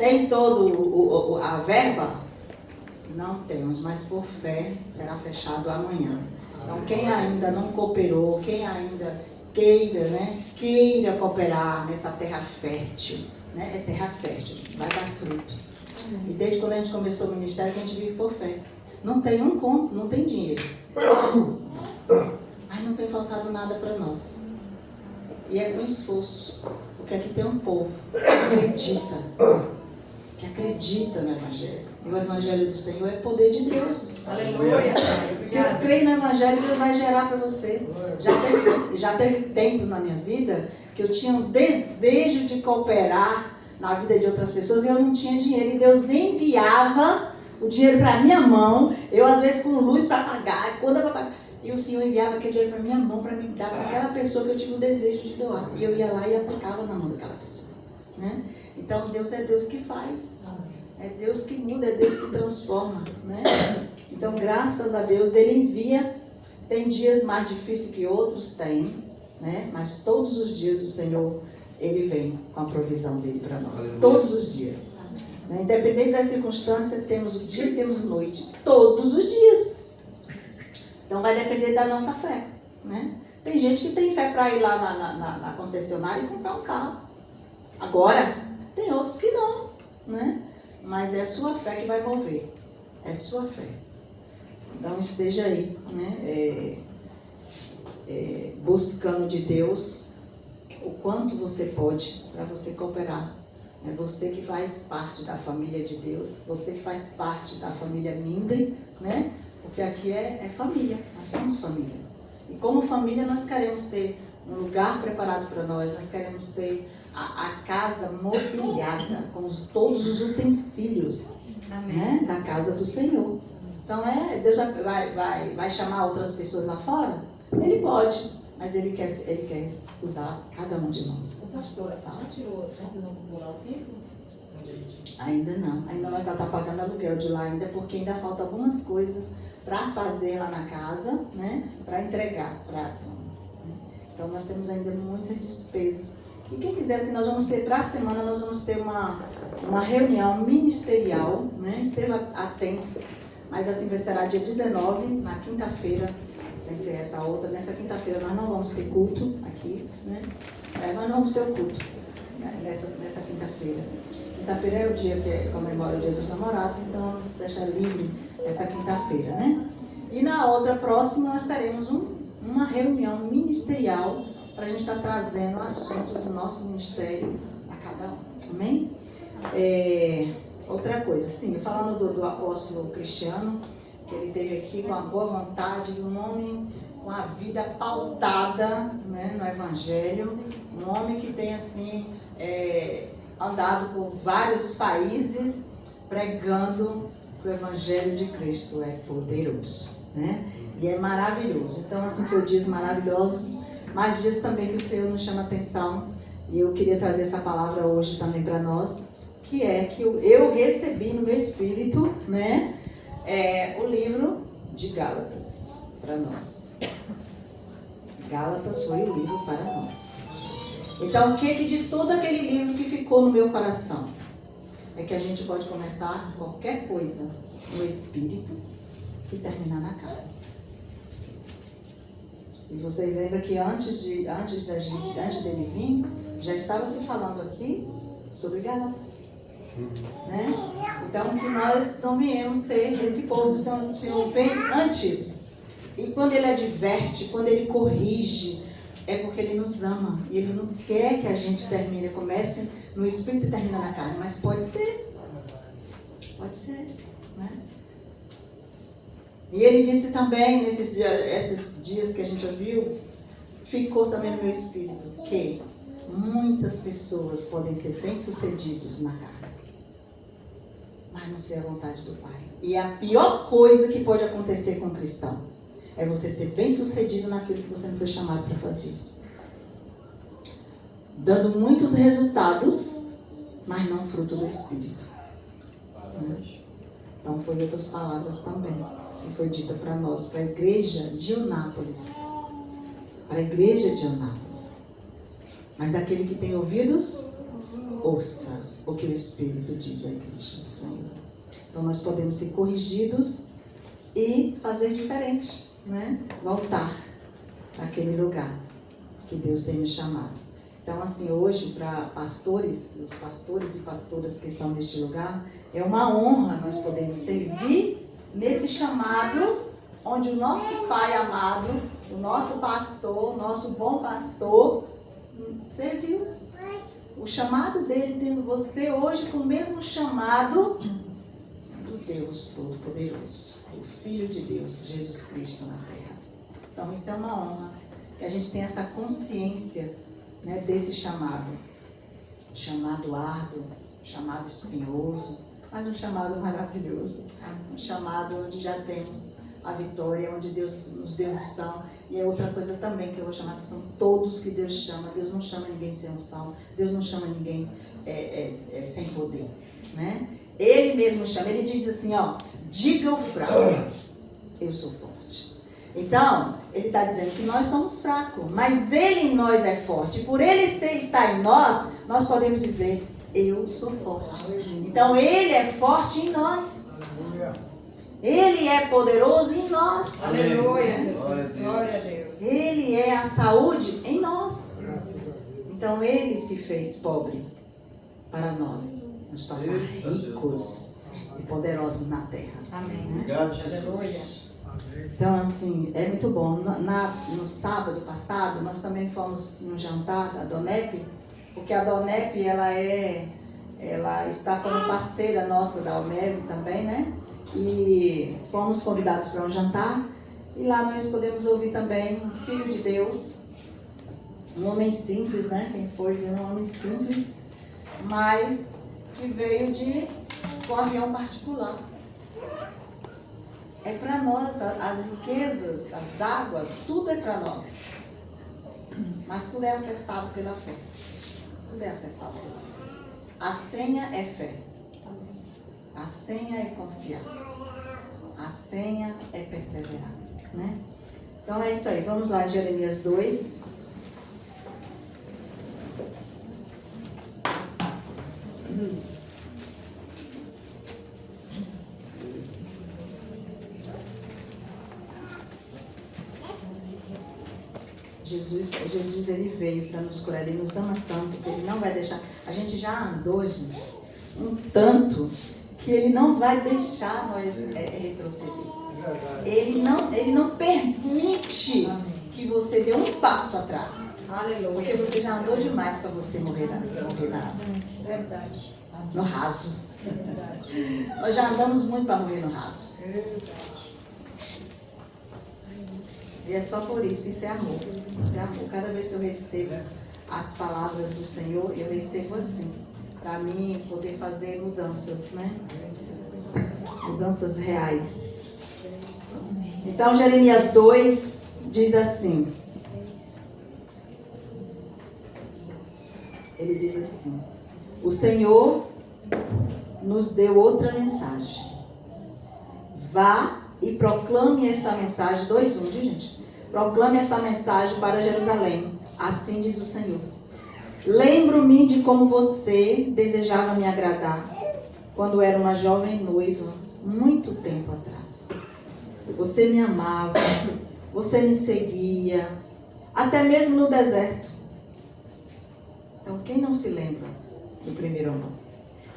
Tem todo a verba? Não temos, mas por fé será fechado amanhã. Então quem ainda não cooperou, quem ainda queira cooperar nessa terra fértil, né? É terra fértil, vai dar fruto. E desde quando a gente começou o ministério, a gente vive por fé. Não tem um conto, não tem dinheiro. Mas não tem faltado nada para nós. E é com esforço. Porque aqui tem um povo que acredita no Evangelho. E o Evangelho do Senhor é poder de Deus. Aleluia. Se eu creio no Evangelho, Deus vai gerar para você. Já teve tempo na minha vida que eu tinha um desejo de cooperar na vida de outras pessoas e eu não tinha dinheiro. E Deus enviava o dinheiro para minha mão. Eu, às vezes, com luz para pagar, conta para pagar. E o Senhor enviava aquele dinheiro para minha mão para me dar para aquela pessoa que eu tive o desejo de doar. E eu ia lá e aplicava na mão daquela pessoa. Né? Então, Deus é Deus que faz. É Deus que muda, é Deus que transforma. Né? Então, graças a Deus, Ele envia. Tem dias mais difíceis que outros, tem. Né? Mas todos os dias o Senhor, Ele vem com a provisão dEle para nós. Todos os dias. Né? Independente da circunstância, temos o dia e temos a noite. Todos os dias. Então vai depender da nossa fé, né? Tem gente que tem fé para ir lá na concessionária e comprar um carro. Agora, tem outros que não, né? Mas é a sua fé que vai mover. É a sua fé. Então esteja aí, né? Buscando de Deus o quanto você pode para você cooperar. É você que faz parte da família de Deus, você que faz parte da família Mindre, né? Porque aqui é família, nós somos família. E como família nós queremos ter um lugar preparado para nós queremos ter a casa mobiliada com todos os utensílios, né, da casa do Senhor. Então Deus já vai chamar outras pessoas lá fora? Ele pode, mas Ele quer usar cada um de nós. Pastor, já tirou o tempo? Ainda não, ainda nós está pagando aluguel de lá ainda, porque ainda falta algumas coisas para fazer lá na casa, né? Para entregar. Então nós temos ainda muitas despesas. E quem quiser, assim, nós vamos ter, para a semana, nós vamos ter uma reunião ministerial, né? Esteja atento, mas assim vai ser dia 19, na quinta-feira, sem ser essa outra. Nessa quinta-feira nós não vamos ter culto aqui, né? Nós não vamos ter o culto, né? Nessa quinta-feira. Quinta-feira é o dia que comemora o Dia dos Namorados, então vamos deixar livre essa quinta-feira, né? E na outra próxima nós teremos uma reunião ministerial para a gente estar trazendo o assunto do nosso ministério a cada um. Amém? Outra coisa, sim, falando do apóstolo Cristiano, que ele teve aqui com a boa vontade de um homem com a vida pautada, né, no Evangelho, um homem que tem assim andado por vários países pregando que o Evangelho de Cristo é poderoso, né? E é maravilhoso. Então, assim, foi dias maravilhosos, mas dias também que o Senhor nos chama a atenção, e eu queria trazer essa palavra hoje também para nós, que é que eu recebi no meu espírito, né, o livro de Gálatas para nós. Gálatas foi o livro para nós. Então, o que de todo aquele livro que ficou no meu coração? É que a gente pode começar qualquer coisa no espírito e terminar na carne. E vocês lembram que antes dele vir, já estava se falando aqui sobre Gálatas. Né? Então, que nós não viemos ser esse povo do Senhor vem antes. E quando Ele adverte, quando Ele corrige, é porque Ele nos ama. E Ele não quer que a gente termine, comece no espírito e termine na carne. Mas pode ser. Pode ser. Né? E Ele disse também, esses dias que a gente ouviu, ficou também no meu espírito, que muitas pessoas podem ser bem-sucedidos na carne, mas não ser a vontade do Pai. E a pior coisa que pode acontecer com um cristão é você ser bem-sucedido naquilo que você não foi chamado para fazer. Dando muitos resultados, mas não fruto do Espírito. Então, foi outras palavras também que foi dita para nós, para a igreja de Eunápolis. Para a igreja de Eunápolis. Mas aquele que tem ouvidos, ouça o que o Espírito diz à igreja do Senhor. Então nós podemos ser corrigidos e fazer diferente, né? Voltar para aquele lugar que Deus tem nos chamado. Então assim, hoje para pastores, os pastores e pastoras que estão neste lugar, é uma honra nós podermos servir nesse chamado onde o nosso Pai amado, o nosso pastor, o nosso bom pastor, serviu. O chamado dele, tendo você hoje com o mesmo chamado do Deus Todo-Poderoso, o Filho de Deus, Jesus Cristo na terra. Então isso é uma honra, que a gente tenha essa consciência, né, desse chamado. Chamado árduo, chamado espinhoso, mas um chamado maravilhoso. Um chamado onde já temos a vitória, onde Deus nos deu unção. E é outra coisa também que eu vou chamar a atenção, todos que Deus chama. Deus não chama ninguém sem unção, Deus não chama ninguém sem poder, né? Ele mesmo chama, ele diz assim, ó, diga o fraco, eu sou forte. Então, ele está dizendo que nós somos fracos, mas ele em nós é forte. Por ele estar em nós, nós podemos dizer, eu sou forte. Então, ele é forte em nós. Ele é poderoso em nós. Aleluia. Glória a Deus. Ele é a saúde em nós. Então ele se fez pobre para nós nos tornar ricos e poderosos na terra. Amém. Aleluia. Então assim, é muito bom. No sábado passado, nós também fomos no jantar da Donep, porque a Donep, ela está como parceira nossa da Almero também, né? E fomos convidados para um jantar, e lá nós podemos ouvir também um filho de Deus, um homem simples, né? Quem foi um homem simples, mas que veio com um avião particular. É para nós, as riquezas, as águas, tudo é para nós, mas tudo é acessado pela fé. Tudo é acessado pela fé. A senha é fé. A senha é confiar. A senha é perseverar, né? Então é isso aí. Vamos lá em Jeremias 2. Jesus ele veio para nos curar. Ele nos ama tanto que ele não vai deixar. A gente já andou, gente, um tanto que ele não vai deixar nós retroceder. Ele não permite que você dê um passo atrás. Aleluia. Porque você já andou demais para você morrer Verdade. no raso. Verdade. Nós já andamos muito para morrer no raso. E é só por isso. Isso é amor. Isso é amor. Cada vez que eu recebo as palavras do Senhor, eu recebo assim. Para mim poder fazer mudanças, né? Mudanças reais. Então Jeremias 2 diz assim. Ele diz assim: o Senhor nos deu outra mensagem. Vá e proclame essa mensagem. 2:1, gente? Proclame essa mensagem para Jerusalém. Assim diz o Senhor. Lembro-me de como você desejava me agradar quando era uma jovem noiva, muito tempo atrás. Você me amava, você me seguia, até mesmo no deserto. Então, quem não se lembra do primeiro amor?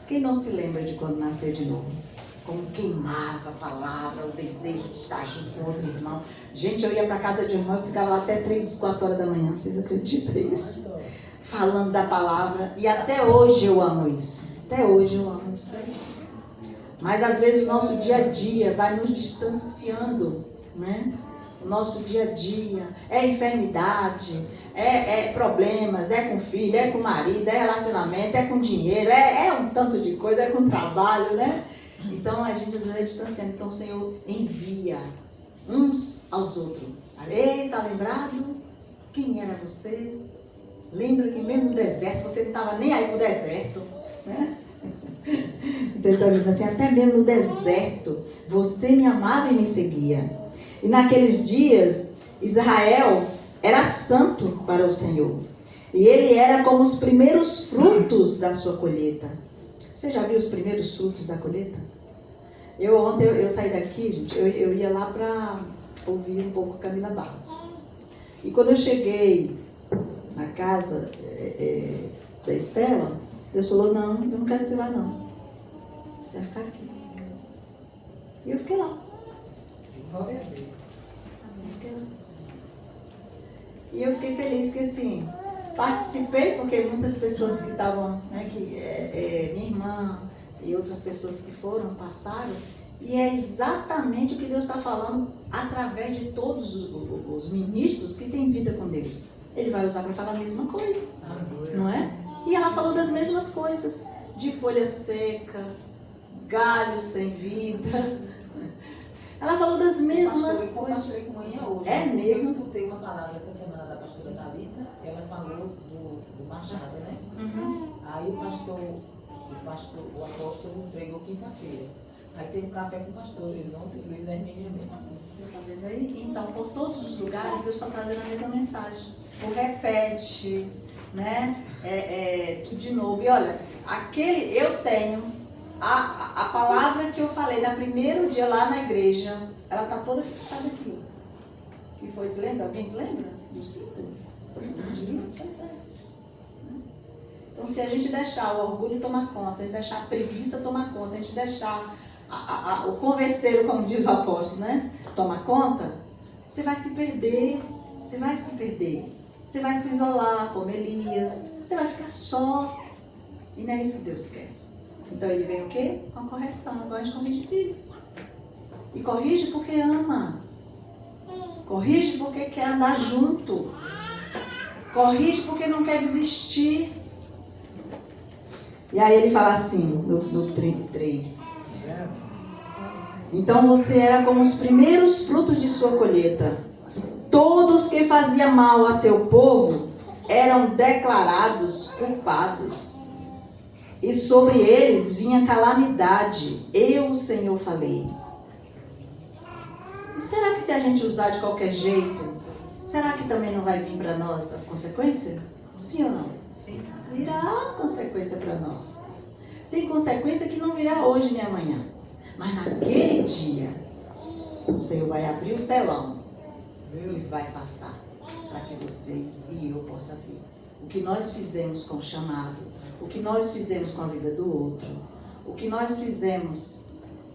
Quem não se lembra de quando nasceu de novo? Como queimava a palavra, o desejo de estar junto com outro irmão. Gente, eu ia para casa de um irmão e ficava lá até 3, 4 horas da manhã. Vocês acreditam nisso? Falando da palavra. E até hoje eu amo isso. Até hoje eu amo isso aí. Mas às vezes o nosso dia a dia vai nos distanciando, né? O nosso dia a dia é enfermidade, é problemas, é com filho, é com marido, é relacionamento, é com dinheiro, é um tanto de coisa, é com trabalho, né? Então a gente às vezes vai distanciando. Então o Senhor envia uns aos outros. Ei, tá lembrado? Quem era você? Lembra que mesmo no deserto, você não estava nem aí pro deserto, né? Então ele está dizendo assim, até mesmo no deserto, você me amava e me seguia. E naqueles dias, Israel era santo para o Senhor. E ele era como os primeiros frutos da sua colheita. Você já viu os primeiros frutos da colheita? Ontem eu saí daqui, gente, eu ia lá para ouvir um pouco Camila Barros. E quando eu cheguei na casa da Estela, Deus falou, não, eu não quero que você vá não. Você vai ficar aqui. E eu fiquei lá. Glória a Deus. E eu fiquei feliz que assim, participei, porque muitas pessoas que estavam, né, minha irmã e outras pessoas que foram, passaram, e é exatamente o que Deus está falando através de todos os ministros que têm vida com Deus. Ele vai usar para falar a mesma coisa, não é? E ela falou das mesmas coisas, de folha seca, galho sem vida. Ela falou das mesmas coisas. É mesmo? Eu escutei uma palavra essa semana da pastora Thalita, ela falou do Machado, né? Uhum. Aí o apóstolo pregou quinta-feira. Aí teve um café com o pastor, ontem, Luiz Hermínio mesmo. Você tá vendo aí? Então, por todos os lugares, Deus está trazendo a mesma mensagem. O repete, né? De novo. E olha, eu tenho a palavra que eu falei no primeiro dia lá na igreja, ela está toda fixada aqui. Que foi, lembra? Alguém lembra? Do síntoma? Então, se a gente deixar o orgulho tomar conta, se a gente deixar a preguiça tomar conta, a gente deixar o converseiro, como diz o apóstolo, né? Tomar conta, você vai se perder, você vai se perder. Você vai se isolar, como Elias, você vai ficar só. E não é isso que Deus quer. Então ele vem o quê? Com a correção. Agora a gente corrige filho. E corrige porque ama. Corrige porque quer andar junto. Corrige porque não quer desistir. E aí ele fala assim, no 33. Então você era como os primeiros frutos de sua colheita. Todos que faziam mal a seu povo eram declarados culpados. E sobre eles vinha calamidade. Eu, o Senhor, falei. E será que se a gente usar de qualquer jeito, será que também não vai vir para nós as consequências? Sim ou não? Virá consequência para nós. Tem consequência que não virá hoje nem amanhã. Mas naquele dia, o Senhor vai abrir o telão e vai passar para que vocês e eu possam ver. O que nós fizemos com o chamado, o que nós fizemos com a vida do outro, o que nós fizemos,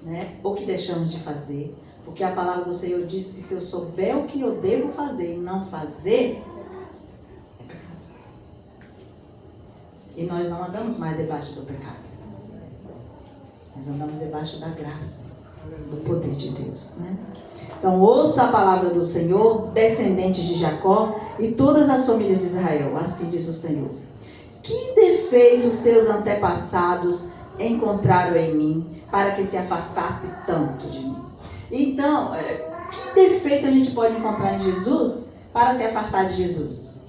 né, ou que deixamos de fazer. Porque a palavra do Senhor diz que se eu souber o que eu devo fazer e não fazer, é pecado. E nós não andamos mais debaixo do pecado. Nós andamos debaixo da graça, do poder de Deus, né? Então, ouça a palavra do Senhor, descendentes de Jacó e todas as famílias de Israel. Assim diz o Senhor. Que defeitos seus antepassados encontraram em mim para que se afastasse tanto de mim? Então, que defeito a gente pode encontrar em Jesus para se afastar de Jesus?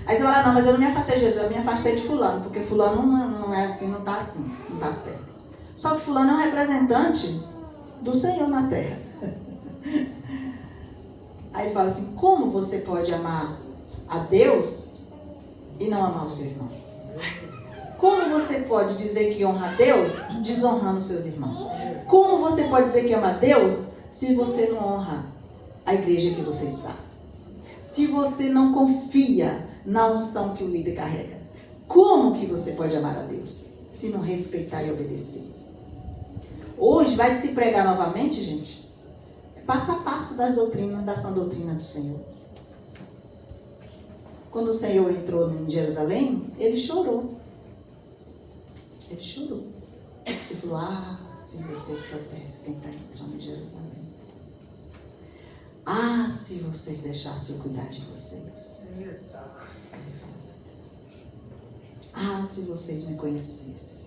Aí você fala, não, mas eu não me afastei de Jesus, eu me afastei de fulano, porque fulano não é assim, não está certo. Só que fulano é um representante do Senhor na terra. Aí ele fala assim, como você pode amar a Deus e não amar o seu irmão? Como você pode dizer que honra a Deus desonrando os seus irmãos? Como você pode dizer que ama a Deus se você não honra a igreja que você está? Se você não confia na unção que o líder carrega? Como que você pode amar a Deus se não respeitar e obedecer? Hoje vai se pregar novamente, gente, passo a passo das doutrinas, da sã doutrina do Senhor. Quando o Senhor entrou em Jerusalém, ele chorou. Ele chorou. Ele falou, se vocês soubessem quem está entrando em Jerusalém. Se vocês deixassem eu cuidar de vocês. Se vocês me conhecessem.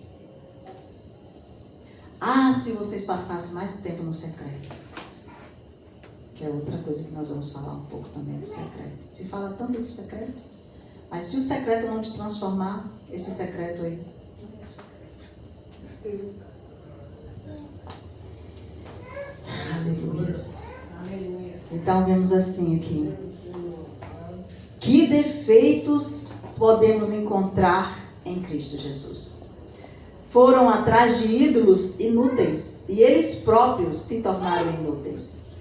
Se vocês passassem mais tempo no secreto. Que é outra coisa que nós vamos falar um pouco também do secreto. Se fala tanto do secreto, mas se o secreto não te transformar, esse secreto aí. Aleluia. Então vemos assim aqui. Que defeitos podemos encontrar em Cristo Jesus? foram atrás de ídolos inúteis e eles próprios se tornaram inúteis.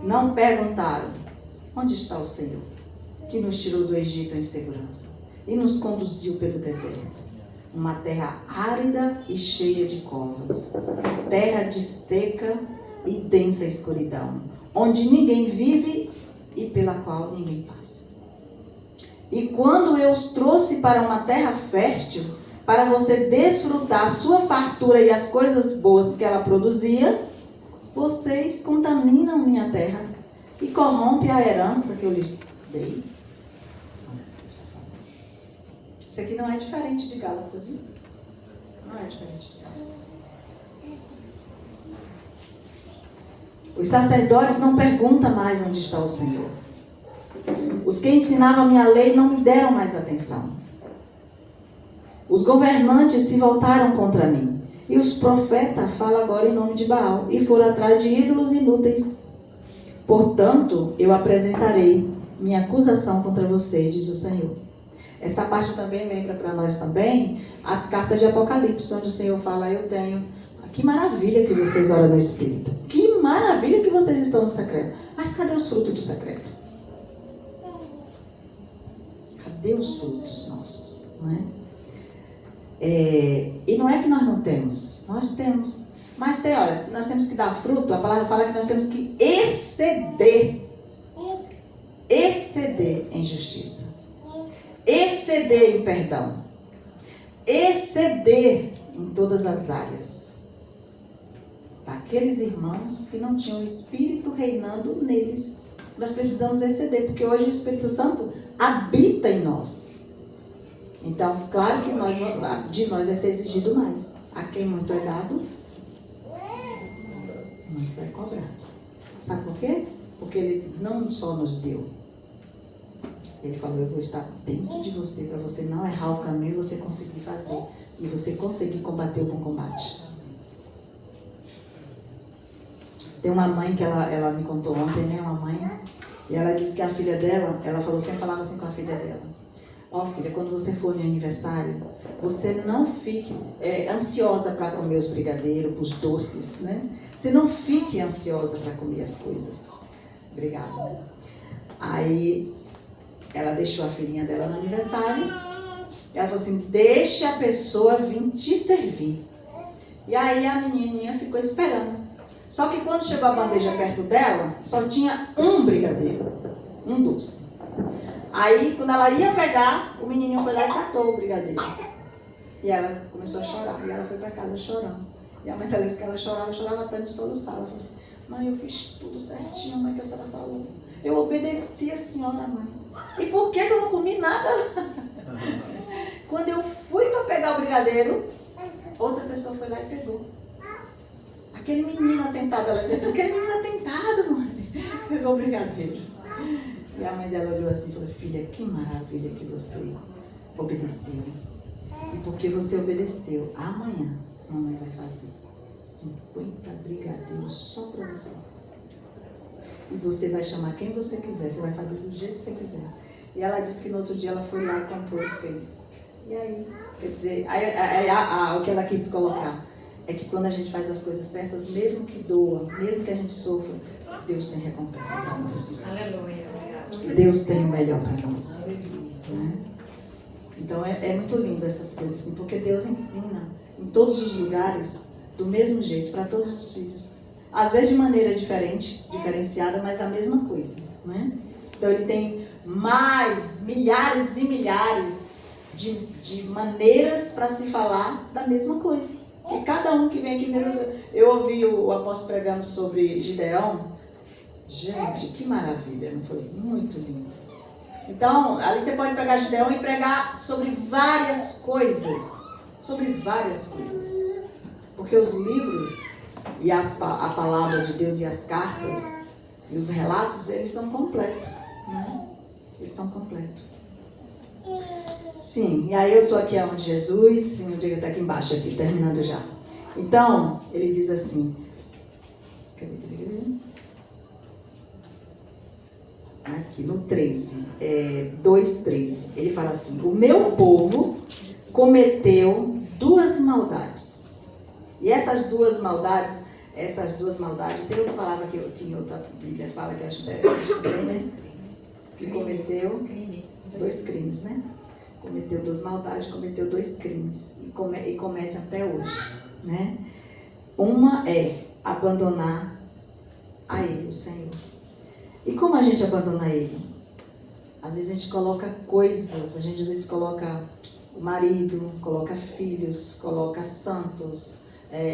Não perguntaram: onde está o Senhor, que nos tirou do Egito em segurança e nos conduziu pelo deserto? Uma terra árida e cheia de covas, terra de seca e densa escuridão, onde ninguém vive e pela qual ninguém passa. E quando eu os trouxe para uma terra fértil, para você desfrutar a sua fartura e as coisas boas que ela produzia, vocês contaminam minha terra e corrompem a herança que eu lhes dei. Isso aqui não é diferente de Gálatas, viu? Não é diferente de Gálatas. Os sacerdotes não perguntam mais onde está o Senhor. Os que ensinavam a minha lei não me deram mais atenção. Os governantes se voltaram contra mim. E os profetas falam agora em nome de Baal e foram atrás de ídolos inúteis. Portanto, eu apresentarei minha acusação contra você, diz o Senhor. Essa parte também lembra para nós também as cartas de Apocalipse, onde o Senhor fala: eu tenho. Que maravilha que vocês oram no Espírito. Que maravilha que vocês estão no secreto. Mas cadê os frutos do secreto? Cadê os frutos nossos? Não é? E não é que nós não temos. Nós temos. Mas olha, nós temos que dar fruto. A palavra fala que nós temos que exceder. Exceder em justiça. Exceder em perdão. Exceder em todas as áreas. Daqueles irmãos que não tinham o Espírito reinando neles. Nós precisamos exceder, porque hoje o Espírito Santo habita em nós. Então, claro que de nós vai ser exigido mais. A quem muito é dado, muito vai cobrar. Sabe por quê? Porque Ele não só nos deu. Ele falou: eu vou estar dentro de você, para você não errar o caminho e você conseguir fazer. E você conseguir combater o bom combate. Tem uma mãe que ela me contou ontem, né? Uma mãe. E ela disse que a filha dela, ela falou, sempre falava assim com a filha dela: ó, filha, quando você for no aniversário, você não fique ansiosa para comer os brigadeiros, os doces, né? Você não fique ansiosa para comer as coisas. Obrigada. Aí ela deixou a filhinha dela no aniversário. Ela falou assim: deixa a pessoa vir te servir. E aí a menininha ficou esperando. Só que quando chegou a bandeja perto dela, só tinha um brigadeiro, um doce. Aí, quando ela ia pegar, o menininho foi lá e catou o brigadeiro. E ela começou a chorar. E ela foi para casa chorando. E a mãe dela disse que ela chorava tanto de soluçar. Ela falou assim: mãe, eu fiz tudo certinho, mãe, que a senhora falou. Eu obedeci a senhora, mãe. E por que eu não comi nada? Quando eu fui para pegar o brigadeiro, outra pessoa foi lá e pegou. Aquele menino atentado, ela disse: aquele menino atentado, mãe. Pegou o brigadeiro. E a mãe dela olhou assim e falou: filha, que maravilha que você obedeceu. E porque você obedeceu, amanhã a mamãe vai fazer 50 brigadeiros só para você. E você vai chamar quem você quiser, você vai fazer do jeito que você quiser. E ela disse que no outro dia ela foi lá e comprou e fez. E aí, quer dizer, o que ela quis colocar é que quando a gente faz as coisas certas, mesmo que doa, mesmo que a gente sofra, Deus tem recompensa para nós. Aleluia. Deus tem o melhor para nós. Né? Então é muito lindo essas coisas assim, porque Deus ensina em todos os lugares do mesmo jeito, para todos os filhos. Às vezes de maneira diferente, diferenciada, mas a mesma coisa. Né? Então Ele tem milhares e milhares de maneiras para se falar da mesma coisa. E cada um que vem aqui mesmo. Eu ouvi o apóstolo pregando sobre Gideão. Gente, que maravilha, não foi? Muito lindo. Então, ali você pode pegar Gideão e pregar sobre várias coisas. Sobre várias coisas. Porque os livros e a palavra de Deus e as cartas e os relatos, eles são completos. Né? Eles são completos. Sim, e aí eu estou aqui onde Jesus, sim, o Diego está aqui embaixo, aqui, terminando já. Então, ele diz assim, aqui no 13, 2:13, ele fala assim: o meu povo cometeu duas maldades. E essas duas maldades, tem outra palavra que em outra Bíblia fala que eu acho interessante também, né? Que cometeu dois crimes, né? Cometeu duas maldades, cometeu dois crimes e comete até hoje, né? Uma é abandonar a Ele, o Senhor. E como a gente abandona Ele? Às vezes a gente coloca coisas, a gente às vezes coloca o marido, coloca filhos, coloca santos,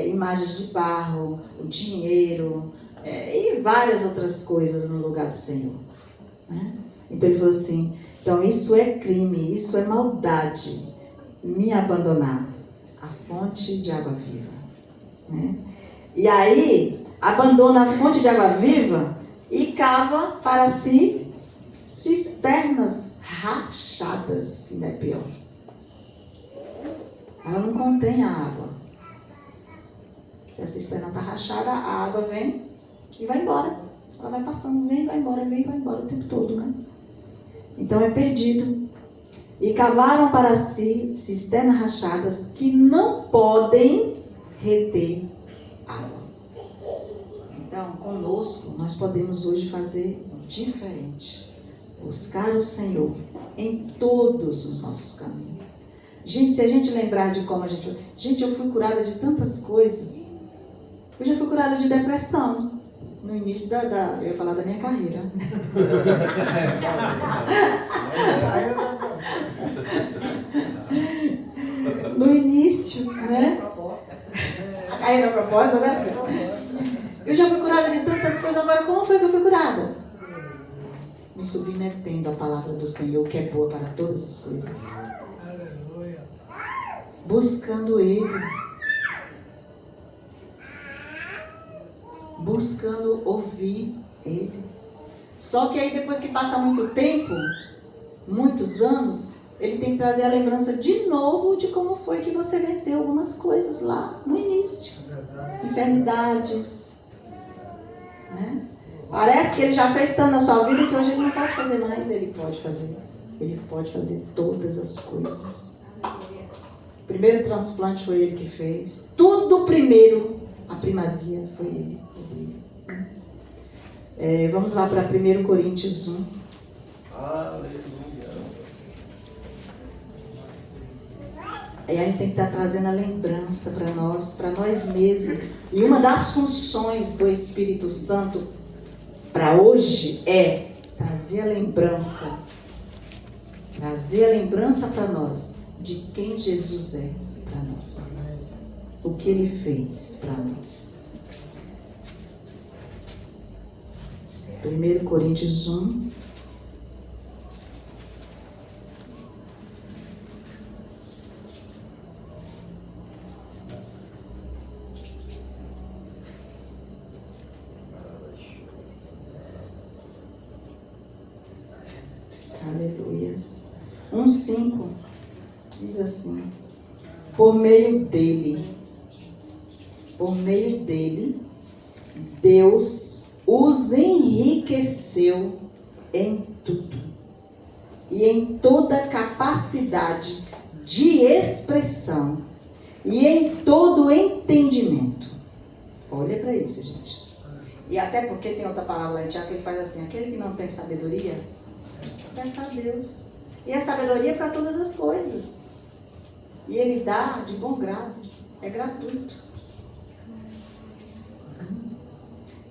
imagens de barro, o dinheiro e várias outras coisas no lugar do Senhor, né? Então ele falou assim, então isso é crime, isso é maldade, me abandonar a fonte de água viva, né? E aí abandona a fonte de água viva e cava para si cisternas rachadas, que ainda é pior. Ela não contém a água. Se a cisterna está rachada, a água vem e vai embora. Ela vai passando, vem, vai embora o tempo todo, né? Então é perdido. E cavaram para si cisternas rachadas que não podem reter água. Então, conosco, nós podemos hoje fazer diferente. Buscar o Senhor em todos os nossos caminhos. Gente, se a gente lembrar de como a gente... Gente, eu fui curada de tantas coisas. Eu já fui curada de depressão. No início eu ia falar da minha carreira. No início, né? A carreira proposta, né? Eu já fui curada de tantas coisas. Agora, como foi que eu fui curada? Me submetendo à palavra do Senhor, que é boa para todas as coisas. Buscando Ele. Buscando ouvir Ele. Só que aí depois que passa muito tempo, muitos anos, Ele tem que trazer a lembrança de novo de como foi que você venceu algumas coisas lá no início. Enfermidades, né? Parece que Ele já fez tanto na sua vida que hoje Ele não pode fazer mais. Ele pode fazer. Ele pode fazer todas as coisas. O primeiro transplante foi Ele que fez. Tudo primeiro, a primazia foi Ele. Vamos lá para 1 Coríntios 1. Aleluia. Aí a gente tem que estar trazendo a lembrança para nós mesmos. E uma das funções do Espírito Santo para hoje é trazer a lembrança para nós de quem Jesus é para nós. O que Ele fez para nós. 1 Coríntios 1. Aleluias. 1:5 diz assim: por meio dele, Deus os enriqueceu em tudo e em toda capacidade de expressão e em todo entendimento. Olha para isso, gente. E até porque tem outra palavra lá em Tiago que ele faz assim: aquele que não tem sabedoria, peça a Deus. E a sabedoria é para todas as coisas. E Ele dá de bom grado. É gratuito.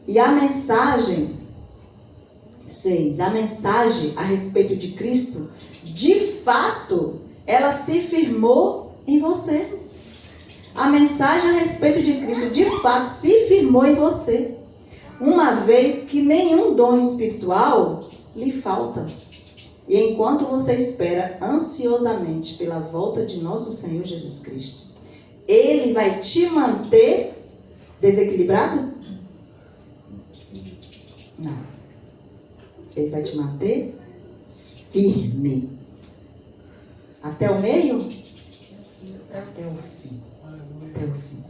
E a mensagem 6, a mensagem a respeito de Cristo, de fato, ela se firmou em você. A mensagem a respeito de Cristo, de fato, se firmou em você. Uma vez que nenhum dom espiritual lhe falta. E enquanto você espera ansiosamente pela volta de nosso Senhor Jesus Cristo, Ele vai te manter desequilibrado? Não. Ele vai te manter firme. Até o meio? Até o fim. Até o fim.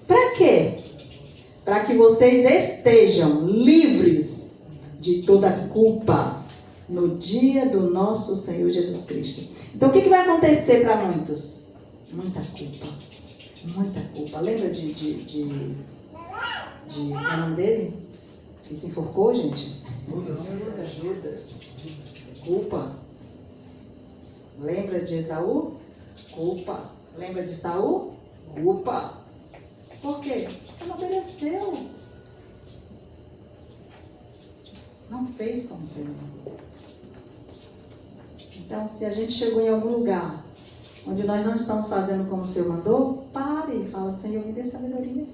Para quê? Para que vocês estejam livres de toda culpa no dia do nosso Senhor Jesus Cristo. Então, o que vai acontecer para muitos? Muita culpa. Muita culpa. Lembra de qual é o nome dele? Que se enforcou, gente? Judas. Culpa. Lembra de Esaú? Culpa. Lembra de Saul? Culpa. Por quê? Porque não obedeceu. Não fez como o Senhor mandou. Então, se a gente chegou em algum lugar onde nós não estamos fazendo como o Senhor mandou, pare e fala, Senhor, me dê sabedoria.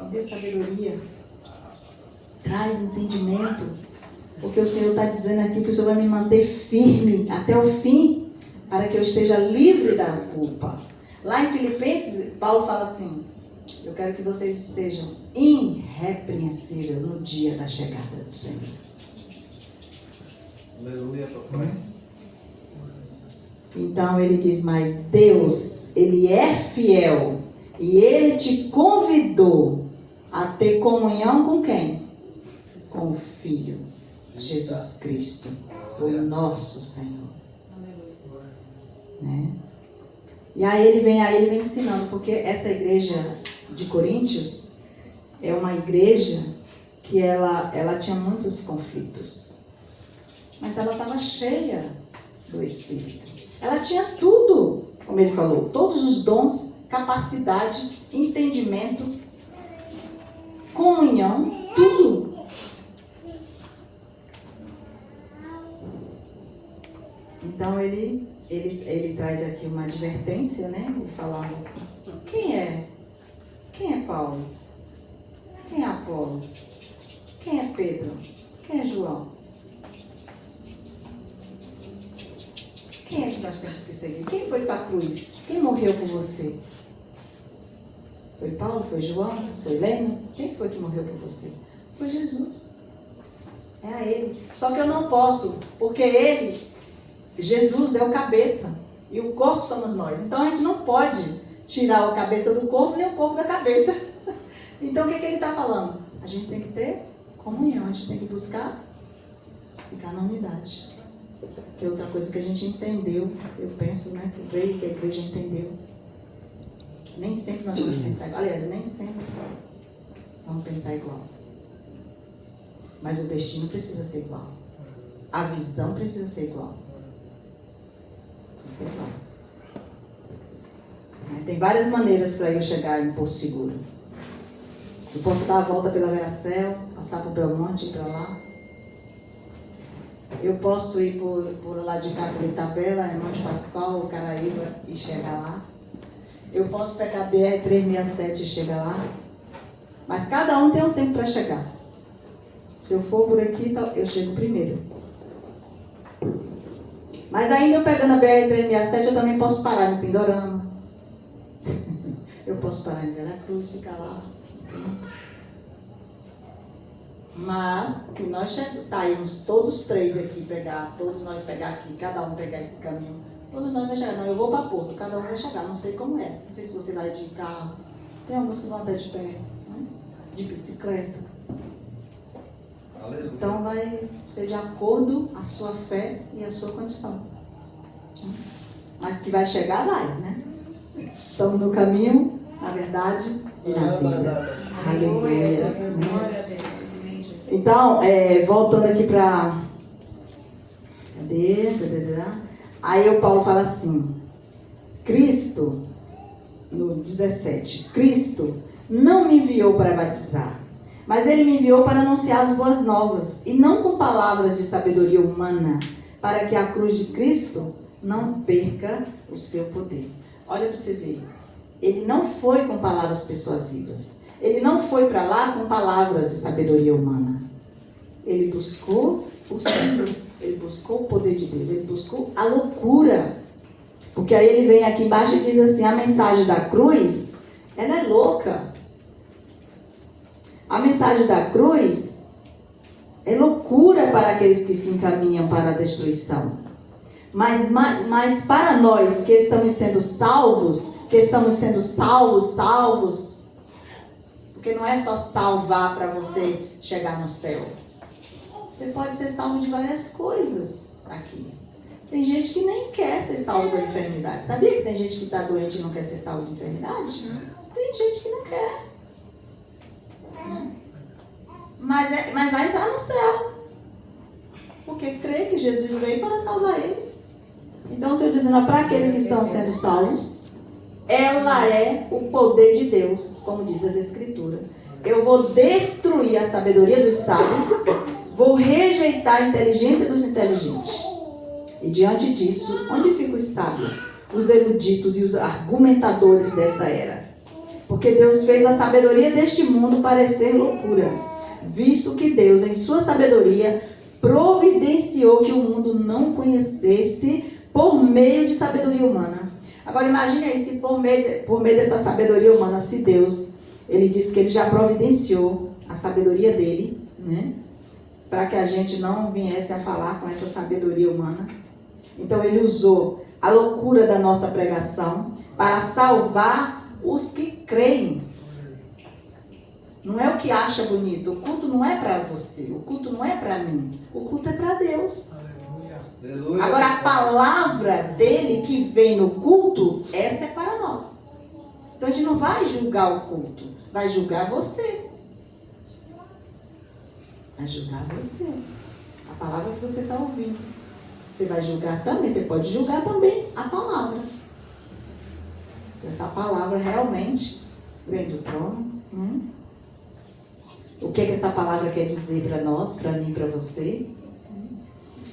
Me dê sabedoria. Traz entendimento. Porque o Senhor está dizendo aqui que o Senhor vai me manter firme até o fim, para que eu esteja livre da culpa. Lá em Filipenses, Paulo fala assim, eu quero que vocês estejam irrepreensíveis no dia da chegada do Senhor. Aleluia, papai. Então ele diz, mas Deus, Ele é fiel e Ele te convidou a ter comunhão com quem? Com o Filho, Jesus Cristo, o nosso Senhor. Né? E aí ele vem ensinando, porque essa igreja de Coríntios é uma igreja que ela tinha muitos conflitos, mas ela estava cheia do Espírito. Ela tinha tudo, como ele falou, todos os dons, capacidade, entendimento, comunhão, tudo. Então ele traz aqui uma advertência, né? Ele falando, quem é Paulo? Quem é Apolo? Quem é Pedro? Quem é João? Quem é que nós temos que seguir? Quem foi para a cruz? Quem morreu por você? Foi Paulo? Foi João? Foi Leno? Quem foi que morreu por você? Foi Jesus. É a Ele. Só que eu não posso, porque Ele, Jesus, é o cabeça. E o corpo somos nós. Então a gente não pode tirar a cabeça do corpo, nem o corpo da cabeça. Então o que ele está falando? A gente tem que ter comunhão, a gente tem que buscar ficar na unidade. Que é outra coisa que a gente entendeu, eu penso, né, que creio que a igreja entendeu. Nem sempre nós vamos pensar igual. Aliás, nem sempre vamos pensar igual. Mas o destino precisa ser igual. A visão precisa ser igual. Precisa ser igual. Tem várias maneiras para eu chegar em Porto Seguro. Eu posso dar a volta pela Veracel, passar por Belmonte e ir para lá. Eu posso ir por lá de cá, por Itabela, em Monte Pascoal, Caraíba e chegar lá. Eu posso pegar a BR-367 e chegar lá. Mas cada um tem um tempo para chegar. Se eu for por aqui, eu chego primeiro. Mas ainda eu pegando a BR-367, eu também posso parar no Pindorama. Eu posso parar em Veracruz, ficar lá. Mas, se nós sairmos todos três aqui, todos nós pegar aqui, cada um pegar esse caminho, todos nós vamos chegar. Não, eu vou para Porto, cada um vai chegar, não sei como é. Não sei se você vai de carro. Tem alguns que vão até de pé, né? De bicicleta. Aleluia. Então vai ser de acordo a sua fé e a sua condição. Mas que vai chegar, vai, né? Estamos no caminho, na verdade e na vida. Aleluia. Então, voltando aqui para... Cadê? Aí o Paulo fala assim, Cristo, no 17, Cristo não me enviou para batizar, mas Ele me enviou para anunciar as boas novas, e não com palavras de sabedoria humana, para que a cruz de Cristo não perca o seu poder. Olha para você ver, Ele não foi com palavras persuasivas, Ele não foi para lá com palavras de sabedoria humana. Ele buscou o Senhor, Ele buscou o poder de Deus, Ele buscou a loucura. Porque aí ele vem aqui embaixo e diz assim, a mensagem da cruz, ela é louca. A mensagem da cruz é loucura para aqueles que se encaminham para a destruição. Mas para nós que estamos sendo salvos, porque não é só salvar para você chegar no céu. Você pode ser salvo de várias coisas aqui. Tem gente que nem quer ser salvo da enfermidade. Sabia que tem gente que está doente e não quer ser salvo da enfermidade? Tem gente que não quer. Mas vai entrar no céu. Porque crê que Jesus veio para salvar ele. Então, o Senhor dizendo, para aqueles que estão sendo salvos, ela é o poder de Deus, como diz as Escrituras. Eu vou destruir a sabedoria dos sábios, vou rejeitar a inteligência dos inteligentes. E diante disso, onde ficam os sábios, os eruditos e os argumentadores desta era? Porque Deus fez a sabedoria deste mundo parecer loucura, visto que Deus, em sua sabedoria, providenciou que o mundo não conhecesse por meio de sabedoria humana. Agora imagine aí, se por meio dessa sabedoria humana, se Deus, ele disse que ele já providenciou a sabedoria dele, né? Para que a gente não viesse a falar com essa sabedoria humana. Então ele usou a loucura da nossa pregação para salvar os que creem. Não é o que acha bonito. O culto não é para você. O culto não é para mim. O culto é para Deus. Aleluia. Agora a palavra dele que vem no culto, essa é para nós. Então a gente não vai julgar o culto. Vai julgar você. Vai julgar você. A palavra que você está ouvindo. Você vai julgar também. Você pode julgar também a palavra. Se essa palavra realmente vem do trono. O que essa palavra quer dizer para nós, para mim, para você?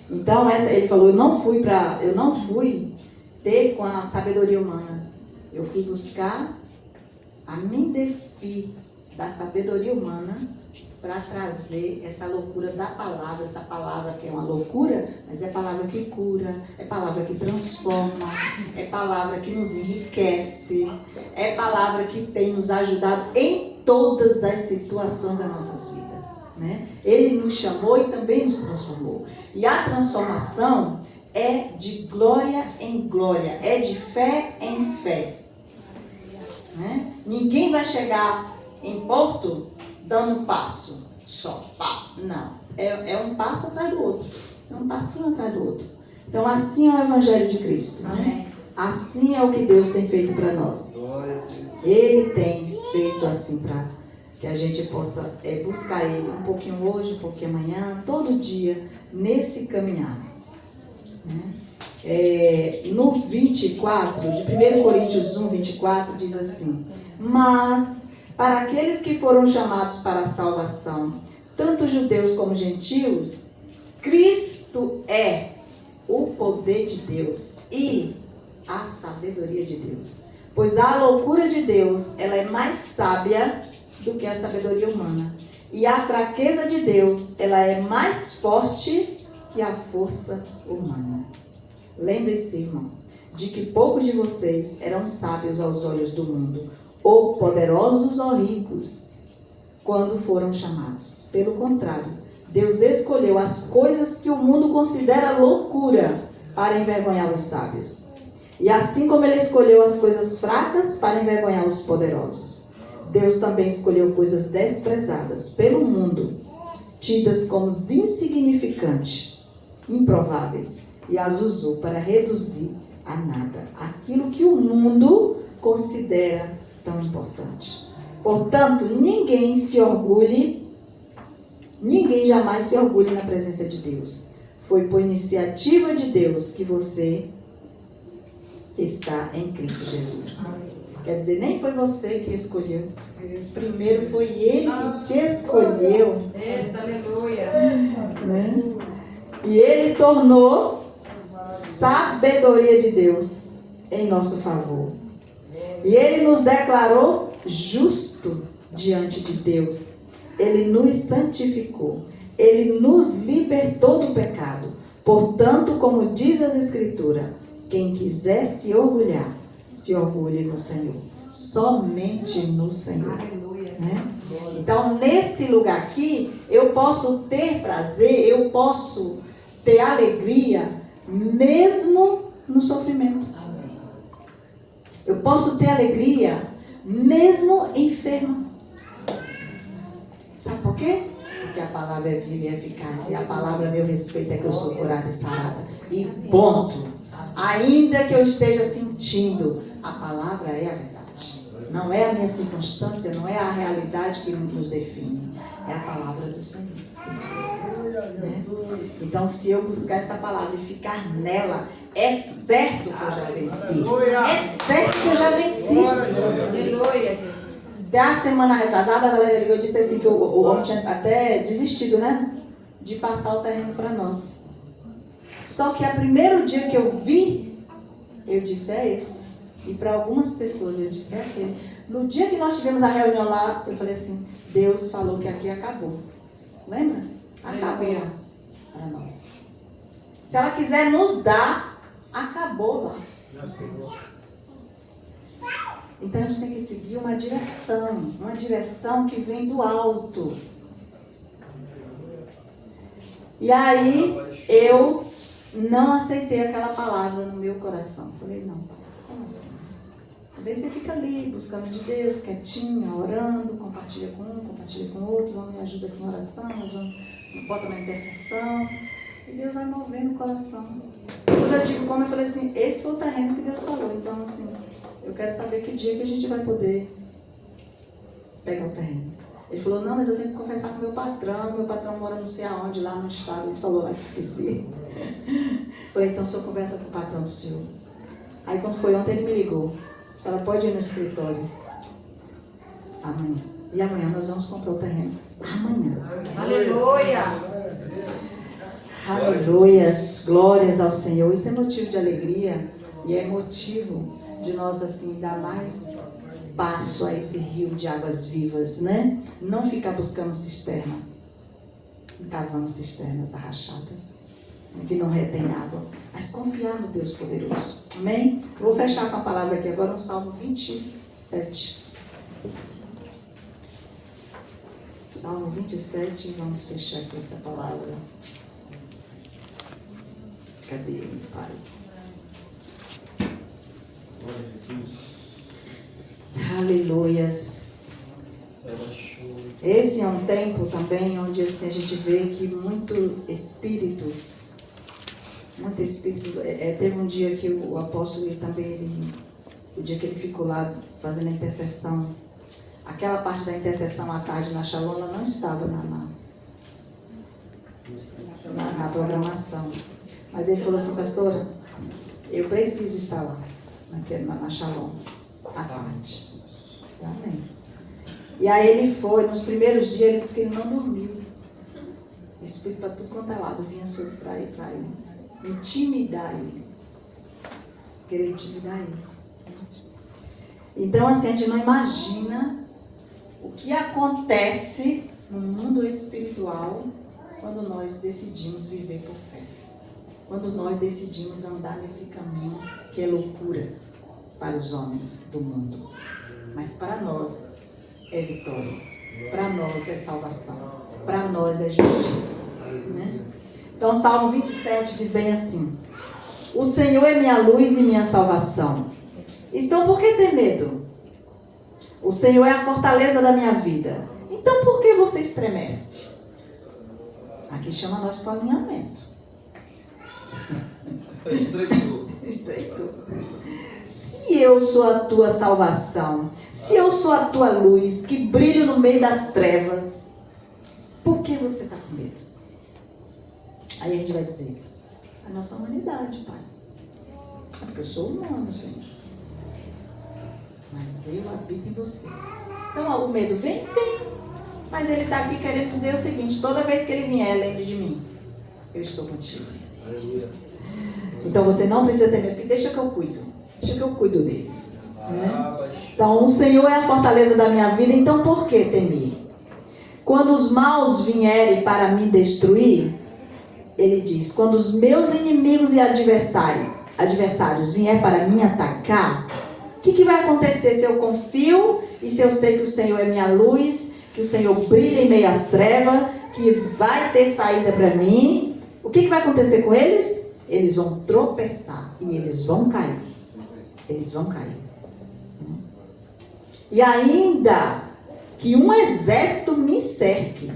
Então, ele falou, eu não fui ter com a sabedoria humana. Eu fui buscar a me despir da sabedoria humana para trazer essa loucura da palavra, essa palavra que é uma loucura, mas é palavra que cura, é palavra que transforma, é palavra que nos enriquece, é palavra que tem nos ajudado em todas as situações das nossas vidas, né? Ele nos chamou e também nos transformou. E a transformação é de glória em glória, é de fé em fé, né? Ninguém vai chegar em Porto dando um passo só, pá. Não, é um passo atrás do outro, é um passinho atrás do outro. Então assim é o Evangelho de Cristo, né? Assim é o que Deus tem feito para nós. Ele tem feito assim para que a gente possa buscar Ele um pouquinho hoje, um pouquinho amanhã, todo dia, nesse caminhar, né? No 24, de 1 Coríntios 1, 24, diz assim, mas para aqueles que foram chamados para a salvação, tanto judeus como gentios, Cristo é o poder de Deus e a sabedoria de Deus. Pois a loucura de Deus, ela é mais sábia do que a sabedoria humana. E a fraqueza de Deus, ela é mais forte que a força humana. Lembre-se, irmão, de que poucos de vocês eram sábios aos olhos do mundo, ou poderosos ou ricos, quando foram chamados. Pelo contrário, Deus escolheu as coisas que o mundo considera loucura para envergonhar os sábios. E assim como Ele escolheu as coisas fracas para envergonhar os poderosos, Deus também escolheu coisas desprezadas pelo mundo, tidas como insignificantes, improváveis, e as usou para reduzir a nada aquilo que o mundo considera tão importante. Portanto, ninguém jamais se orgulhe na presença de Deus. Foi por iniciativa de Deus que você está em Cristo Jesus. Quer dizer, nem foi você que escolheu. Primeiro foi Ele que te escolheu. Eita, aleluia. Né? E Ele tornou sabedoria de Deus em nosso favor. E Ele nos declarou justo diante de Deus. Ele nos santificou. Ele nos libertou do pecado. Portanto, como diz as Escrituras, quem quiser se orgulhar, se orgulhe no Senhor. Somente no Senhor. Né? Então, nesse lugar aqui, eu posso ter prazer, eu posso ter alegria, mesmo no sofrimento. Eu posso ter alegria, mesmo enfermo. Sabe por quê? Porque a palavra é viva e eficaz. E a palavra a meu respeito é que eu sou curada e sarada. E ponto. Ainda que eu esteja sentindo, a palavra é a verdade. Não é a minha circunstância, não é a realidade que nos define. É a palavra do Senhor. Né? Então, se eu buscar essa palavra e ficar nela, é certo que eu já venci. É certo que eu já venci. Da semana retrasada, a Valéria ligou e disse assim que o homem tinha até desistido, né? De passar o terreno para nós. Só que o primeiro dia que eu vi, eu disse, é esse. E para algumas pessoas eu disse, é aquele. No dia que nós tivemos a reunião lá, eu falei assim, Deus falou que aqui acabou. Lembra? Acabou para nós. Se ela quiser nos dar, acabou lá. Então a gente tem que seguir uma direção que vem do alto. E aí eu não aceitei aquela palavra no meu coração. Falei, não, como assim? Mas aí você fica ali, buscando de Deus, quietinha, orando, compartilha com um, compartilha com o outro, vamos me ajuda aqui em oração, bota na intercessão. E Deus vai movendo o coração. Quando eu digo como, eu falei assim, esse foi o terreno que Deus falou. Então, assim, eu quero saber que dia que a gente vai poder pegar o terreno. Ele falou, não, mas eu tenho que conversar com meu patrão mora não sei aonde, lá no estado. Ele falou, esqueci. Falei, então o senhor conversa com o patrão do senhor. Aí quando foi ontem, ele me ligou. A senhora pode ir no escritório amanhã. E amanhã nós vamos comprar o terreno. Amanhã. Aleluia! Aleluias, glórias ao Senhor. Isso é motivo de alegria e é motivo de nós assim dar mais passo a esse rio de águas vivas, né? Não ficar buscando cisterna, cavando cisternas arrachadas, que não retém água, mas confiar no Deus poderoso. Amém? Eu vou fechar com a palavra aqui agora no Salmo 27. Salmo 27, vamos fechar aqui essa palavra. Cadê meu Pai? Aleluias. Esse é um tempo também onde assim, a gente vê que muitos espíritos, teve um dia que o apóstolo o dia que ele ficou lá fazendo a intercessão, aquela parte da intercessão à tarde na Shalom, ela não estava na programação. Mas ele falou assim, pastora, eu preciso estar lá, na Shalom, à tarde. Amém. E aí ele foi, nos primeiros dias ele disse que ele não dormiu. O Espírito para tudo quanto é lado vinha sobre para ele, intimidar ele. Querer intimidar ele. Então assim, a gente não imagina o que acontece no mundo espiritual quando nós decidimos viver por fé. Quando nós decidimos andar nesse caminho que é loucura para os homens do mundo. Mas para nós é vitória. Para nós é salvação. Para nós é justiça. Né? Então, Salmo 27 diz bem assim: o Senhor é minha luz e minha salvação. Então, por que ter medo? O Senhor é a fortaleza da minha vida. Então, por que você estremece? Aqui chama nós para o alinhamento. Estreitou. Se eu sou a tua salvação, se eu sou a tua luz, que brilho no meio das trevas, por que você está com medo? Aí a gente vai dizer, a nossa humanidade, Pai. É porque eu sou humano, Senhor. Mas eu habito em você. Então o medo vem? Vem. Mas ele está aqui querendo dizer o seguinte, toda vez que ele vier, lembre de mim. Eu estou contigo. Então você não precisa ter medo, porque deixa que eu cuido. Deixa que eu cuido deles. Né? Então o Senhor é a fortaleza da minha vida, então por que temer? Quando os maus vierem para me destruir, ele diz, quando os meus inimigos e adversários vierem para me atacar, o que vai acontecer se eu confio e se eu sei que o Senhor é minha luz, que o Senhor brilha em meio às trevas, que vai ter saída para mim? O que vai acontecer com eles? Eles vão tropeçar e eles vão cair. Eles vão cair. E ainda que um exército me cerque.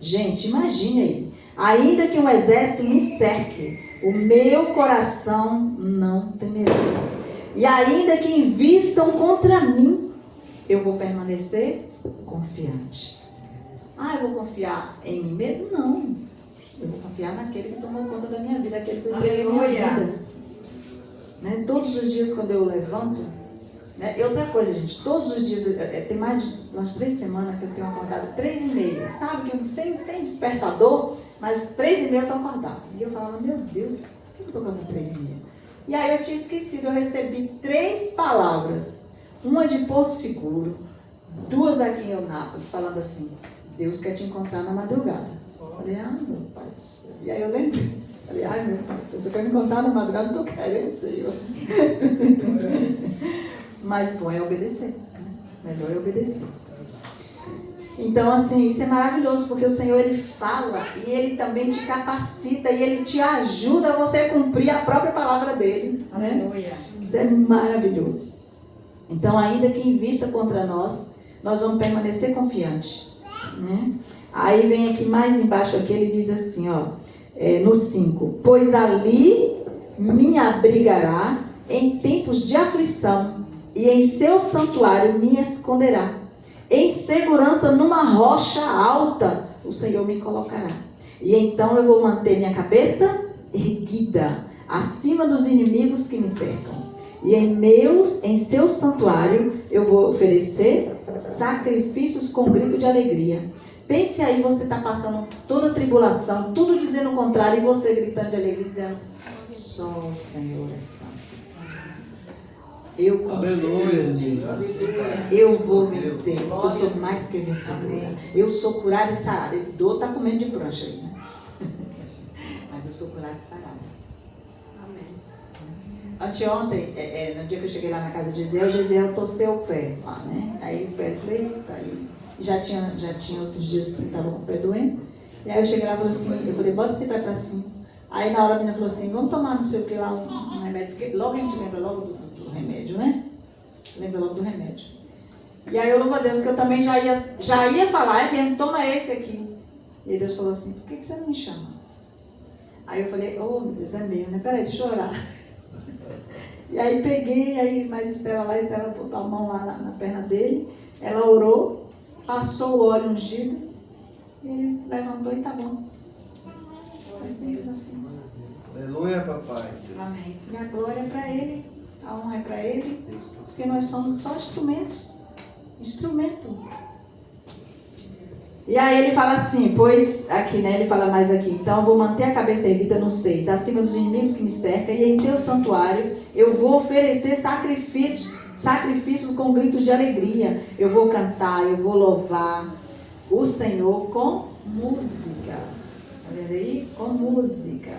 Gente, imagine aí. Ainda que um exército me cerque, O meu coração não temerá. E ainda que invistam contra mim, eu vou permanecer confiante. Eu vou confiar em mim mesmo? Não. Eu vou confiar naquele que tomou conta da minha vida, aquele que entreguei a minha vida. Né? Todos os dias quando eu levanto, né? E outra coisa, gente, todos os dias, tem mais de umas 3 semanas que eu tenho acordado 3h30, sabe? Que eu sem despertador, mas 3h30 eu estou acordada. E eu falava, meu Deus, por que eu estou acordando 3h30? E aí eu tinha esquecido, eu recebi 3 palavras, uma de Porto Seguro, 2 aqui em Eunápolis, falando assim, Deus quer te encontrar na madrugada. Eu falei, meu Pai do céu. E aí eu lembrei, falei, meu Pai do céu, se eu quero me encontrar na madrugada, não estou querendo, Senhor. Mas bom é obedecer, né? Melhor é obedecer. Então, assim, isso é maravilhoso, porque o Senhor, Ele fala e Ele também te capacita e Ele te ajuda a você cumprir a própria palavra dEle, né? Isso é maravilhoso. Então, ainda que invista contra nós, nós vamos permanecer confiantes, né? Aí vem aqui mais embaixo, aqui ele diz assim, no 5, pois ali me abrigará em tempos de aflição, e em seu santuário me esconderá. Em segurança numa rocha alta, o Senhor me colocará. E então eu vou manter minha cabeça erguida, acima dos inimigos que me cercam. E em seu santuário eu vou oferecer sacrifícios com grito de alegria. Pense aí, você está passando toda a tribulação, tudo dizendo o contrário, e você gritando de alegria, dizendo, só o Senhor é santo. Eu confio em Deus. Eu vou vencer, porque eu sou mais que vencedora. Eu sou curada e sarada. Esse dor está comendo de prancha aí, né? Mas eu sou curada e sarada. Amém. Anteontem, no dia que eu cheguei lá na casa de Gesiel torceu o pé lá, né? Aí o pé, eu falei, eita, aí já tinha outros dias que estava com o pé doendo. E aí eu cheguei lá e falei assim, eu falei, bota esse pé pra cima. Aí na hora a menina falou assim, vamos tomar não sei o que lá, um remédio, porque logo a gente lembra logo do remédio, né? Lembra logo do remédio. E aí eu louvo a Deus que eu também já ia falar, mesmo, toma esse aqui. E aí Deus falou assim, por que você não me chama? Aí eu falei, meu Deus, é mesmo, né? Peraí, deixa eu orar. E aí peguei, aí mais Estela botou a mão lá na perna dele, ela orou, passou o óleo ungido, e ele levantou e tá bom. Foi simples assim. Aleluia, papai. Amém. E a glória é para Ele, a honra é para Ele, porque nós somos só instrumentos. Instrumento. E aí ele fala assim, pois, aqui, né, ele fala mais aqui, então eu vou manter a cabeça erguida no 6, acima dos inimigos que me cercam, e em seu santuário eu vou oferecer sacrifícios com gritos de alegria. Eu vou cantar, eu vou louvar o Senhor com música. Olha aí, com música.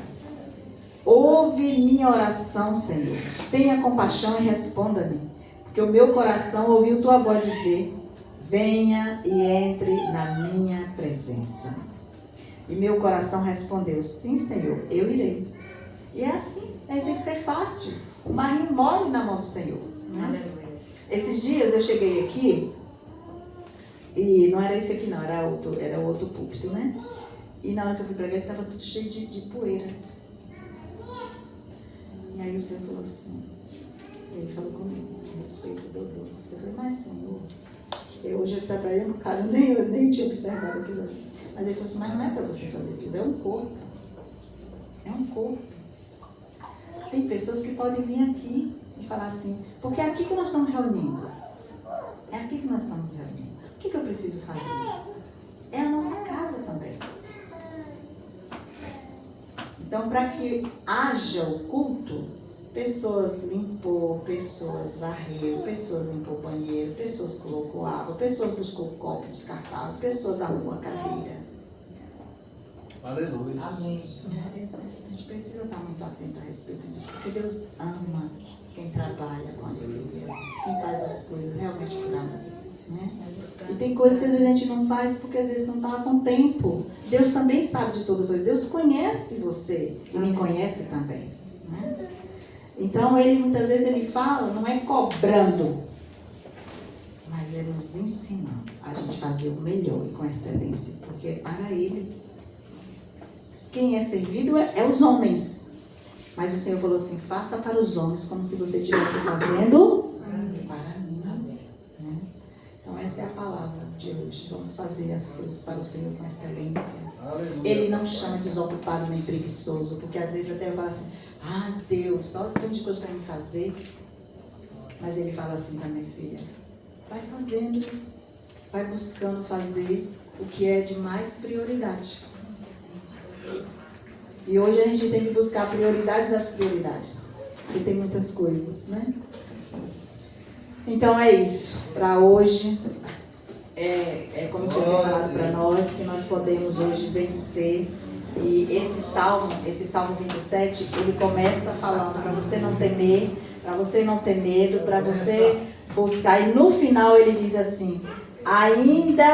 Ouve minha oração, Senhor. Tenha compaixão e responda-me. Porque o meu coração ouviu tua voz dizer, venha e entre na minha presença. E meu coração respondeu, sim, Senhor, eu irei. E é assim, tem que ser fácil. O barrinho mole na mão do Senhor. Né? Esses dias eu cheguei aqui, e não era esse aqui não, era o outro púlpito, né? E na hora que eu fui pregar, estava tudo cheio de poeira. E aí o Senhor falou assim, ele falou comigo, a respeito do dor. Eu falei, mas Senhor, hoje eu estava trabalhando no caso, eu nem tinha observado aquilo ali. Mas ele falou assim, mas não é para você fazer tudo, é um corpo. É um corpo. Tem pessoas que podem vir aqui e falar assim, porque é aqui que nós estamos reunindo. É aqui que nós estamos reunindo. O que eu preciso fazer? É a nossa casa também. Então, para que haja o culto, pessoas limpou, pessoas varreu, pessoas limpou o banheiro, pessoas colocou água, pessoas buscou o copo descartável, pessoas arrumou a cadeira. Aleluia. Amém. A gente precisa estar muito atento a respeito disso, porque Deus ama quem trabalha com a alegria, quem faz as coisas realmente por amor, né? E tem coisas que às vezes a gente não faz porque às vezes não está com tempo. Deus também sabe de todas as coisas. Deus conhece você e me conhece também, né? Então Ele muitas vezes Ele fala, não é cobrando, mas é nos ensinando a gente fazer o melhor e com excelência, porque é para Ele. Quem é servido é os homens, Mas o Senhor falou assim, faça para os homens como se você estivesse fazendo para mim. Né? Então essa é a palavra de hoje. Vamos fazer as coisas para o Senhor com excelência. Aleluia. Ele não chama desocupado nem preguiçoso, porque às vezes até eu falo assim, Deus, só tanto de coisa para me fazer. Mas Ele fala assim também, filha, vai fazendo, vai buscando fazer o que é de mais prioridade. E hoje a gente tem que buscar a prioridade das prioridades, porque tem muitas coisas, né? Então é isso, para hoje, como o Senhor tem falado para nós, que nós podemos hoje vencer. E esse Salmo 27, ele começa falando para você não temer, para você não ter medo, para você buscar. E no final ele diz assim, ainda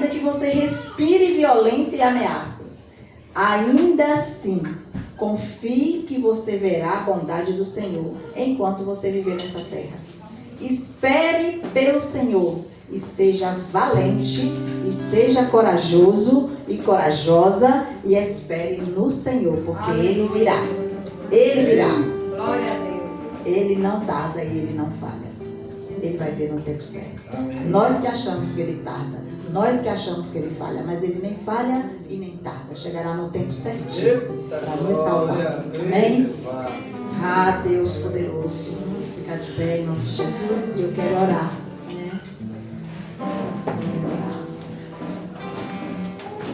que você respire violência e ameaças, ainda assim, confie que você verá a bondade do Senhor enquanto você viver nessa terra. Espere pelo Senhor e seja valente, e seja corajoso e corajosa, e espere no Senhor, porque Ele virá. Ele virá. Glória a Deus. Ele não tarda e Ele não falha. Ele vai ver no tempo certo. Amém. Nós que achamos que Ele tarda, nós que achamos que Ele falha, mas Ele nem falha e nem tarda. Chegará no tempo certinho para nos salvar. Amém? Deus poderoso, vamos ficar de pé em nome de Jesus, e eu quero orar, né?